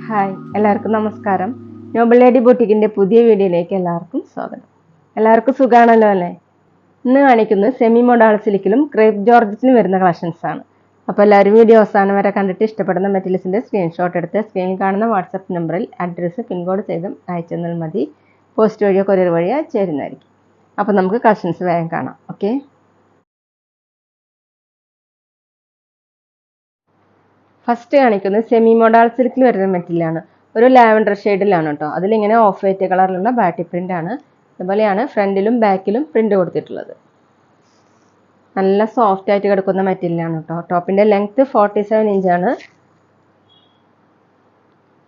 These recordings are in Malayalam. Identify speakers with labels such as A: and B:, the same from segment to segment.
A: ഹായ്, എല്ലാവർക്കും നമസ്കാരം. നോബിൾ ലേഡി ബൊട്ടിക്കിൻ്റെ പുതിയ വീഡിയോയിലേക്ക് എല്ലാവർക്കും സ്വാഗതം. എല്ലാവർക്കും സുഖമാണല്ലോ അല്ലേ? ഇന്ന് കാണിക്കുന്നത് സെമി മോഡാൾ സിൽക്കിലും ക്രേപ്പ് ജോർജറ്റിലും വരുന്ന കളക്ഷൻസ് ആണ്. അപ്പോൾ എല്ലാവരും വീഡിയോ അവസാനം വരെ കണ്ടിട്ട് ഇഷ്ടപ്പെടുന്ന മെറ്റീരിയൽസിൻ്റെ സ്ക്രീൻഷോട്ട് എടുത്ത് സ്ക്രീനിൽ കാണുന്ന വാട്സപ്പ് നമ്പറിൽ അഡ്രസ്സ് പിൻകോഡ് ചെയ്തും അയച്ചെന്നാൽ മതി. പോസ്റ്റ് വഴിയോ കൊറിയർ വഴിയോ അയച്ചുതരുന്നതായിരിക്കും. അപ്പോൾ നമുക്ക് കളക്ഷൻസ് വേഗം കാണാം. ഓക്കെ, ഫസ്റ്റ് കാണിക്കുന്നത് സെമി മോഡാൾ സിൽക്കിൽ വരുന്ന മെറ്റീരിയലാണ്. ഒരു ലാവൻഡർ ഷെയ്ഡിലാണ് കേട്ടോ. അതിലിങ്ങനെ ഓഫ് വൈറ്റ് കളറിലുള്ള ബാറ്റി പ്രിന്റ് ആണ്. അതുപോലെയാണ് ഫ്രണ്ടിലും ബാക്കിലും പ്രിന്റ് കൊടുത്തിട്ടുള്ളത്. നല്ല സോഫ്റ്റ് ആയിട്ട് കിടക്കുന്ന മെറ്റീരിയലാണ് കേട്ടോ. ടോപ്പിന്റെ ലെങ്ത് 47 ഇഞ്ചാണ്.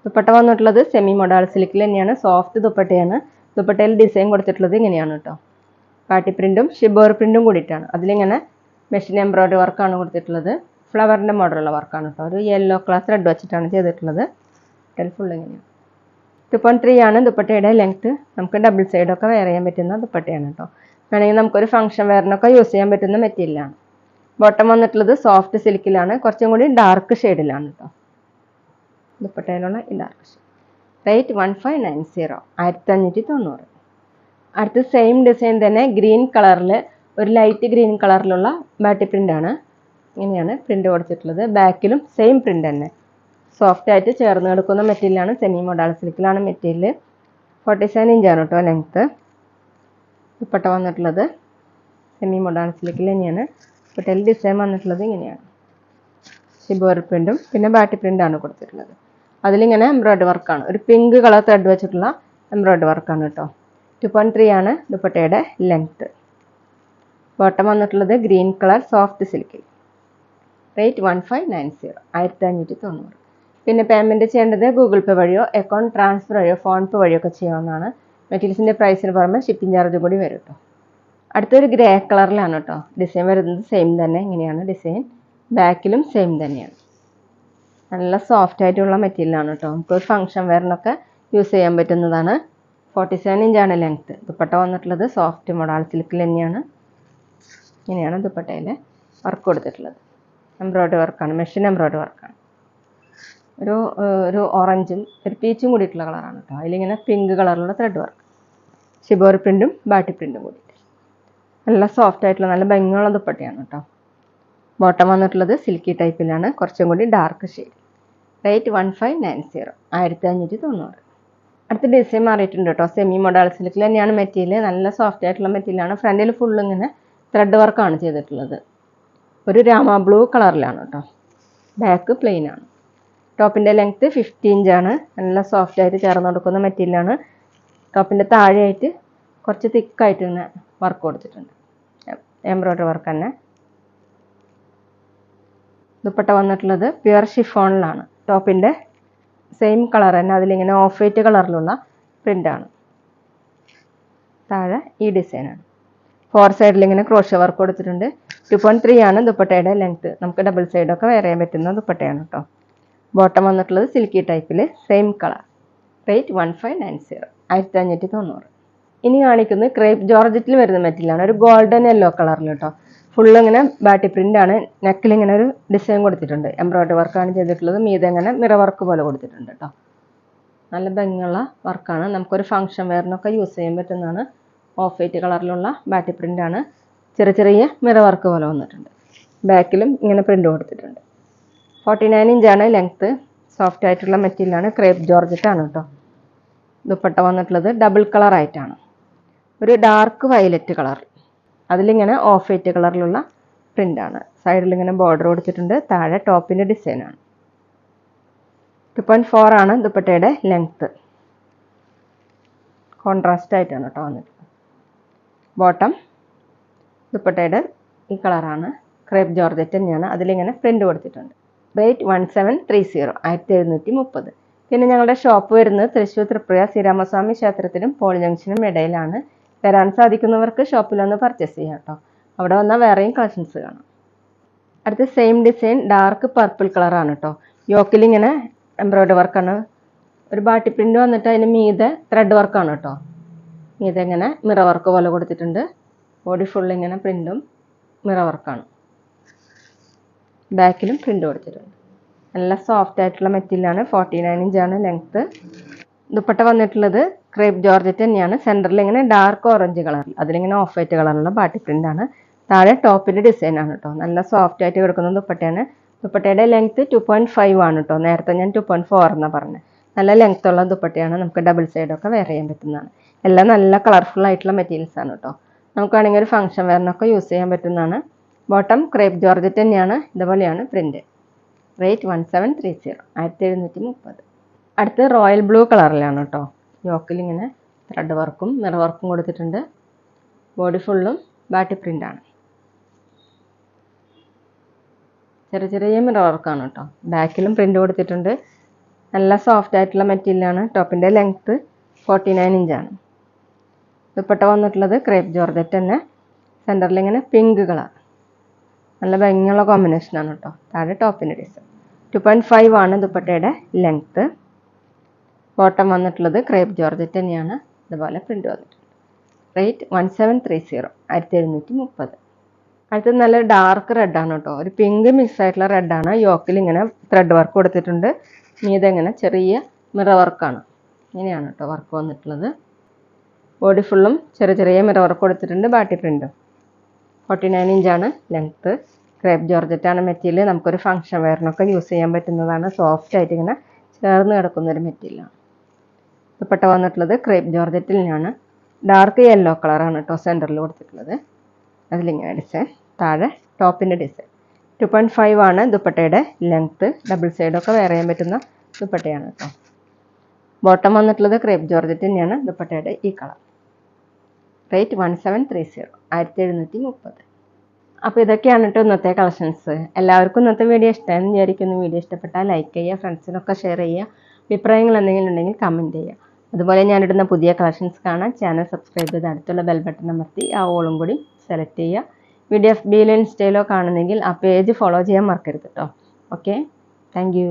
A: ദുപ്പട്ട വന്നിട്ടുള്ളത് സെമി മോഡാൾ സിൽക്കിൽ തന്നെയാണ്. സോഫ്റ്റ് ദുപ്പട്ടയാണ്. ദുപ്പട്ടയിൽ ഡിസൈൻ കൊടുത്തിട്ടുള്ളത് ഇങ്ങനെയാണ് കേട്ടോ. ബാറ്റി പ്രിന്റും ഷിബോർ പ്രിന്റും കൂടിയിട്ടാണ്. അതിലിങ്ങനെ മെഷീൻ എംബ്രോയിഡറി വർക്കാണ് കൊടുത്തിട്ടുള്ളത്. ഫ്ലവറിൻ്റെ മോഡലുള്ള വർക്കാണ് കേട്ടോ. ഒരു യെല്ലോ കളർ ത്രെഡ് വെച്ചിട്ടാണ് ചെയ്തിട്ടുള്ളത്. ഫുൾ ഇങ്ങനെയാണ്. 2.3 ആണ് ദുപ്പട്ടയുടെ ലെങ്ത്. നമുക്ക് ഡബിൾ സൈഡൊക്കെ വെയർ ചെയ്യാൻ പറ്റുന്ന ദുപ്പട്ടയാണ് കേട്ടോ. വേണമെങ്കിൽ നമുക്കൊരു ഫംഗ്ഷൻ വെയറിനൊക്കെ യൂസ് ചെയ്യാൻ പറ്റുന്ന മെറ്റീരിയലാണ്. ബോട്ടം വന്നിട്ടുള്ളത് സോഫ്റ്റ് സിൽക്കിലാണ്. കുറച്ചും കൂടി ഡാർക്ക് ഷെയ്ഡിലാണ് കേട്ടോ. ദുപ്പട്ടയിലുള്ള ഈ ഡാർക്ക് ഷെയ്ഡ്. റേറ്റ് 1590, 1590. അടുത്ത് സെയിം ഡിസൈൻ തന്നെ ഗ്രീൻ കളറിൽ, ഒരു ലൈറ്റ് ഗ്രീൻ കളറിലുള്ള ബാറ്റി പ്രിന്റ് ആണ്. ഇങ്ങനെയാണ് പ്രിന്റ് കൊടുത്തിട്ടുള്ളത്. ബാക്കിലും സെയിം പ്രിന്റ് തന്നെ. സോഫ്റ്റ് ആയിട്ട് ചേർന്ന് കിടക്കുന്ന മെറ്റീരിയലാണ്. Semi modal സിൽക്കിലാണ് material. 47 ഇഞ്ചാണ് കേട്ടോ ലെങ്ത്ത്. ദുപ്പട്ട വന്നിട്ടുള്ളത് സെമി മോഡാൾ സിൽക്കിൽ തന്നെയാണ്. ദുപ്പട്ടയിൽ ഡിസൈൻ വന്നിട്ടുള്ളത് ഇങ്ങനെയാണ്. ഷിബോർ പ്രിന്റും പിന്നെ ബാറ്റി പ്രിന്റാണ് കൊടുത്തിട്ടുള്ളത്. അതിലിങ്ങനെ എംബ്രോയിഡറി വർക്കാണ്. ഒരു പിങ്ക് കളർ ത്രെഡ് വെച്ചിട്ടുള്ള എംബ്രോയിഡറി വർക്കാണ് കേട്ടോ. 2.3 ആണ് ദുപ്പട്ടയുടെ ലെങ്ത്ത്. ബോട്ടം വന്നിട്ടുള്ളത് ഗ്രീൻ കളർ സോഫ്റ്റ് സിൽക്കിൽ. റേറ്റ് 1590, 1590. പിന്നെ പേയ്മെൻറ്റ് ചെയ്യേണ്ടത് ഗൂഗിൾ പേ വഴിയോ അക്കൗണ്ട് ട്രാൻസ്ഫർ വഴിയോ ഫോൺ പേ വഴിയോ ഒക്കെ ചെയ്യാവുന്നതാണ്. മെറ്റീരിയൽസിൻ്റെ പ്രൈസിന് പുറമെ ഷിപ്പിംഗ് ചാർജ് കൂടി വരും കേട്ടോ. അടുത്തൊരു ഗ്രേ കളറിലാണ് കേട്ടോ. ഡിസൈൻ വരുന്നത് സെയിം തന്നെ. ഇങ്ങനെയാണ് ഡിസൈൻ. ബാക്കിലും സെയിം തന്നെയാണ്. നല്ല സോഫ്റ്റ് ആയിട്ടുള്ള മെറ്റീരിയലാണ് കേട്ടോ. നമുക്കൊരു ഫംഗ്ഷൻ വെയറിനൊക്കെ യൂസ് ചെയ്യാൻ പറ്റുന്നതാണ്. 47 ഇഞ്ചാണ് ലെങ്ത്ത്. ദുപ്പട്ട വന്നിട്ടുള്ളത് സോഫ്റ്റ് മോഡാൾ സിൽക്കിൽ തന്നെയാണ്. ഇങ്ങനെയാണ് ദുപ്പട്ടയിൽ വർക്ക് കൊടുത്തിട്ടുള്ളത്. എംബ്രോയിഡറി വർക്കാണ്. മെഷീൻ എംബ്രോയിഡറി വർക്കാണ്. ഒരു ഓറഞ്ചും ഒരു പീച്ചും കൂടിയിട്ടുള്ള കളറാണ് കേട്ടോ. അതിലിങ്ങനെ പിങ്ക് കളറിലുള്ള ത്രെഡ് വർക്ക്. ഷിബോർ പ്രിന്റും ബാറ്റി പ്രിന്റും കൂടിയിട്ട് നല്ല സോഫ്റ്റ് ആയിട്ടുള്ള നല്ല ഭംഗിയുള്ള ദുപ്പട്ടയാണ് കേട്ടോ. ബോട്ടം വന്നിട്ടുള്ളത് സിൽക്കി ടൈപ്പിലാണ്. കുറച്ചും കൂടി ഡാർക്ക് ഷെയ്ഡ്. റേറ്റ് 1590, 1590. അടുത്ത ഡിസൈൻ മാറിയിട്ടുണ്ട് കേട്ടോ. സെമി മോഡാൾ സിൽക്കിൽ തന്നെയാണ് മെറ്റീരിയൽ. നല്ല സോഫ്റ്റ് ആയിട്ടുള്ള മെറ്റീരിയലാണ്. ഫ്രണ്ടിൽ ഫുള്ള് ഇങ്ങനെ ത്രെഡ് വർക്കാണ് ചെയ്തിട്ടുള്ളത്. ഒരു രാമ ബ്ലൂ കളറിലാണ് കേട്ടോ. ബാക്ക് പ്ലെയിൻ ആണ്. ടോപ്പിൻ്റെ ലെങ്ത്ത് 50 ഇഞ്ചാണ്. നല്ല സോഫ്റ്റ് ആയിട്ട് ചേർന്ന് കൊടുക്കുന്ന മെറ്റീരിയലാണ്. ടോപ്പിൻ്റെ താഴെയായിട്ട് കുറച്ച് തിക്കായിട്ട് ഇങ്ങനെ വർക്ക് കൊടുത്തിട്ടുണ്ട്. എംബ്രോയിഡറി വർക്ക് തന്നെ. ദുപ്പട്ട വന്നിട്ടുള്ളത് പ്യുവർ ഷിഫോണിലാണ്. ടോപ്പിൻ്റെ സെയിം കളർ തന്നെ. അതിലിങ്ങനെ ഓഫ് വൈറ്റ് കളറിലുള്ള പ്രിൻ്റാണ്. താഴെ ഈ ഡിസൈനാണ്. 4 സൈഡിൽ ഇങ്ങനെ ക്രോഷ്യ വർക്ക് കൊടുത്തിട്ടുണ്ട്. 2.3 ആണ് ദുപ്പട്ടയുടെ ലെങ്ത്ത്. നമുക്ക് ഡബിൾ സൈഡൊക്കെ വെയർ ചെയ്യാൻ പറ്റുന്ന ദുപ്പട്ടയാണ് കേട്ടോ. ബോട്ടം വന്നിട്ടുള്ളത് സിൽക്കി ടൈപ്പിൽ സെയിം കളർ. റേറ്റ് 1590, 1590. ഇനി കാണിക്കുന്നത് ക്രേപ്പ് ജോർജറ്റിൽ വരുന്ന മെറ്റീരിയലാണ്. ഒരു ഗോൾഡൻ യെല്ലോ കളറിൽ കേട്ടോ. ഫുള്ള് ഇങ്ങനെ ബാറ്റി പ്രിന്റ് ആണ്. നെക്കിൽ ഇങ്ങനെ ഒരു ഡിസൈൻ കൊടുത്തിട്ടുണ്ട്. എംബ്രോയിഡറി വർക്കാണ് ചെയ്തിട്ടുള്ളത്. മീതെ ഇങ്ങനെ മിറ വർക്ക് പോലെ കൊടുത്തിട്ടുണ്ട് കേട്ടോ. നല്ല ഭംഗിയുള്ള വർക്കാണ്. നമുക്കൊരു ഫംഗ്ഷൻ വെയറിനൊക്കെ യൂസ് ചെയ്യാൻ പറ്റുന്നതാണ്. ഓഫ് വൈറ്റ് കളറിലുള്ള ബാറ്റി പ്രിന്റ് ആണ്. ചെറിയ മിറ വർക്ക് പോലെ വന്നിട്ടുണ്ട്. ബാക്കിലും ഇങ്ങനെ പ്രിന്റ് കൊടുത്തിട്ടുണ്ട്. 49 ഇഞ്ചാണ് ലെങ്ത്ത്. സോഫ്റ്റ് ആയിട്ടുള്ള മെറ്റീരിയലാണ്. ക്രേപ്പ് ജോർജറ്റ് ആണ് കേട്ടോ. ദുപ്പട്ട വന്നിട്ടുള്ളത് ഡബിൾ കളർ ആയിട്ടാണ്. ഒരു ഡാർക്ക് വയലറ്റ് കളർ. അതിലിങ്ങനെ ഓഫ് വൈറ്റ് കളറിലുള്ള പ്രിന്റ് ആണ്. സൈഡിൽ ഇങ്ങനെ ബോർഡർ കൊടുത്തിട്ടുണ്ട്. താഴെ ടോപ്പിൻ്റെ ഡിസൈനാണ്. 2.4 ആണ് ദുപ്പട്ടയുടെ ലെങ്ത്ത്. കോൺട്രാസ്റ്റ് ആയിട്ടാണ് കേട്ടോ വന്നിട്ടുള്ളത്. ബോട്ടം ദുപ്പട്ടയുടെ ഈ കളറാണ്. ക്രേപ്പ് ജോർജറ്റ് തന്നെയാണ്. അതിലിങ്ങനെ പ്രിന്റ് കൊടുത്തിട്ടുണ്ട്. റേറ്റ് 1730, 1730. പിന്നെ ഞങ്ങളുടെ ഷോപ്പ് വരുന്നത് തൃശ്ശൂർ തൃപ്രയ ശ്രീരാമസ്വാമി ക്ഷേത്രത്തിനും പോൾ ജംഗ്ഷനും ഇടയിലാണ്. വരാൻ സാധിക്കുന്നവർക്ക് ഷോപ്പിലൊന്ന് പർച്ചേസ് ചെയ്യാം കേട്ടോ. അവിടെ വന്നാൽ വേറെയും കളക്ഷൻസ് കാണാം. അടുത്ത സെയിം ഡിസൈൻ ഡാർക്ക് പർപ്പിൾ കളറാണ് കേട്ടോ. യോക്കിൽ ഇങ്ങനെ എംബ്രോയിഡറി വർക്കാണ്. ഒരു ബാട്ടി പ്രിന്റ് വന്നിട്ട് അതിന് മീതെ ത്രെഡ് വർക്കാണ് കേട്ടോ. മീതെ ഇങ്ങനെ മിറ വർക്ക് പോലെ കൊടുത്തിട്ടുണ്ട്. ബോഡി ഫുൾ ഇങ്ങനെ പ്രിന്റും മിറ വർക്കാണ്. ബാക്കിലും പ്രിൻ്റ് കൊടുത്തിട്ടുണ്ട്. നല്ല സോഫ്റ്റ് ആയിട്ടുള്ള മെറ്റീരിയലാണ്. 49 ഇഞ്ചാണ് ലെങ്ത്ത്. ദുപ്പട്ട വന്നിട്ടുള്ളത് ക്രേപ്പ് ജോർജറ്റ് തന്നെയാണ്. സെൻറ്ററിൽ ഇങ്ങനെ ഡാർക്ക് ഓറഞ്ച് കളറിൽ, അതിലിങ്ങനെ ഓഫ് വൈറ്റ് കളറുള്ള ബാട്ടി പ്രിൻ്റ് ആണ്. താഴെ ടോപ്പിൻ്റെ ഡിസൈൻ ആണ് കേട്ടോ. നല്ല സോഫ്റ്റ് ആയിട്ട് കിടക്കുന്ന ദുപ്പട്ടയാണ്. ദുപ്പട്ടയുടെ ലെങ്ത്ത് 2.5 ആണ് കേട്ടോ. നേരത്തെ ഞാൻ 2.4 എന്നാണ് പറഞ്ഞത്. നല്ല ലെങ്ത്ത് ഉള്ള ദുപ്പട്ടയാണ്. നമുക്ക് ഡബിൾ സൈഡൊക്കെ വെയർ ചെയ്യാൻ പറ്റുന്നതാണ്. എല്ലാം നല്ല കളർഫുൾ ആയിട്ടുള്ള മെറ്റീരിയൽസ് ആണ് കേട്ടോ. നമുക്കാണെങ്കിൽ ഒരു ഫംഗ്ഷൻ വെയറിനൊക്കെ യൂസ് ചെയ്യാൻ പറ്റുന്നതാണ്. ബോട്ടം ക്രേപ്പ് ജോർജറ്റ് തന്നെയാണ്. ഇതുപോലെയാണ് പ്രിൻ്റ്. റേറ്റ് 1730, 1730. അടുത്ത് റോയൽ ബ്ലൂ കളറിലാണ് കേട്ടോ. യോക്കിൽ ഇങ്ങനെ ത്രെഡ് വർക്കും മിറർ വർക്കും കൊടുത്തിട്ടുണ്ട്. ബോഡി ഫുള്ളും ബാട്ടി പ്രിൻ്റാണ്. ചെറിയ ചെറിയ മിറർ വർക്കാണ് കേട്ടോ. ബാക്കിലും പ്രിൻ്റ് കൊടുത്തിട്ടുണ്ട്. നല്ല സോഫ്റ്റ് ആയിട്ടുള്ള മെറ്റീരിയലാണ്. ടോപ്പിൻ്റെ ലെങ്ത്ത് 49 ഇഞ്ചാണ്. ദുപ്പട്ട വന്നിട്ടുള്ളത് ക്രേപ്പ് ജോർജറ്റ് തന്നെ. സെൻറ്ററിൽ ഇങ്ങനെ പിങ്ക് കളർ, നല്ല ഭംഗിയുള്ള കോമ്പിനേഷനാണ് കേട്ടോ. താഴെ ടോപ്പിൻ്റെ ഡിസൈൻ. 2.5 ആണ് ദുപ്പട്ടയുടെ ലെങ്ത്ത്. ബോട്ടം വന്നിട്ടുള്ളത് ക്രേപ്പ് ജോർജറ്റ് തന്നെയാണ്. ഇതുപോലെ പ്രിൻ്റ് വന്നിട്ടുണ്ട്. റേറ്റ് 1730, 1730. അടുത്തത് നല്ല ഡാർക്ക് റെഡാണ് കേട്ടോ. ഒരു പിങ്ക് മിക്സ് ആയിട്ടുള്ള റെഡാണ്. യോക്കിൽ ഇങ്ങനെ ത്രെഡ് വർക്ക് കൊടുത്തിട്ടുണ്ട്. ഇതെങ്ങനെ ചെറിയ മിറർ വർക്കാണ്. ഇങ്ങനെയാണ് കേട്ടോ വർക്ക് വന്നിട്ടുള്ളത്. ബോഡി ഫുള്ളും ചെറിയ ചെറിയ മിറർ വർക്ക് കൊടുത്തിട്ടുണ്ട്. ബാട്ടി പ്രിൻ്റും. 49 ഇഞ്ചാണ് ലെങ്ത്ത്. ക്രേപ്പ് ജോർജറ്റാണ് മെറ്റീരിയൽ. നമുക്കൊരു ഫംഗ്ഷൻ വെയറിനൊക്കെ യൂസ് ചെയ്യാൻ പറ്റുന്നതാണ്. സോഫ്റ്റ് ആയിട്ട് ഇങ്ങനെ ചേർന്ന് കിടക്കുന്നൊരു മെറ്റീരിയലാണ്. ദുപ്പട്ട വന്നിട്ടുള്ളത് ക്രേപ്പ് ജോർജറ്റിൽ നിന്നാണ്. ഡാർക്ക് യെല്ലോ കളറാണ് കേട്ടോ സെൻറ്ററിൽ കൊടുത്തിട്ടുള്ളത്. അതിലിങ്ങനെ ഡിസൈൻ. താഴെ ടോപ്പിൻ്റെ ഡിസൈൻ. 2.5 ആണ് ദുപ്പട്ടയുടെ ലെങ്ത്ത്. ഡബിൾ സൈഡൊക്കെ വെയർ ചെയ്യാൻ പറ്റുന്ന ദുപ്പട്ടയാണ് കേട്ടോ. ബോട്ടം വന്നിട്ടുള്ളത് ക്രേപ്പ് ജോർജറ്റ് തന്നെയാണ്. ദുപ്പട്ടയുടെ ഈ കളർ. റേറ്റ് 1730, 1730. അപ്പോൾ ഇതൊക്കെയാണ് കേട്ടോ ഇന്നത്തെ കളക്ഷൻസ്. എല്ലാവർക്കും ഇന്നത്തെ വീഡിയോ ഇഷ്ടമായെന്ന് വിചാരിക്കുന്നു. വീഡിയോ ഇഷ്ടപ്പെട്ടാൽ ലൈക്ക് ചെയ്യുക, ഫ്രണ്ട്സിനൊക്കെ ഷെയർ ചെയ്യുക. അഭിപ്രായങ്ങൾ എന്തെങ്കിലും ഉണ്ടെങ്കിൽ കമൻറ്റ് ചെയ്യുക. അതുപോലെ ഞാനിടുന്ന പുതിയ കളക്ഷൻസ് കാണാൻ ചാനൽ സബ്സ്ക്രൈബ് ചെയ്ത് അടുത്തുള്ള ബെൽ ബട്ടൺ അമർത്തി ആ ഓളും കൂടി സെലക്ട് ചെയ്യുക. വീഡിയോ FBയിലോ ഇൻസ്റ്റയിലോ കാണുന്നെങ്കിൽ ആ പേജ് ഫോളോ ചെയ്യാൻ മറക്കരുത് കേട്ടോ. Okay, thank you.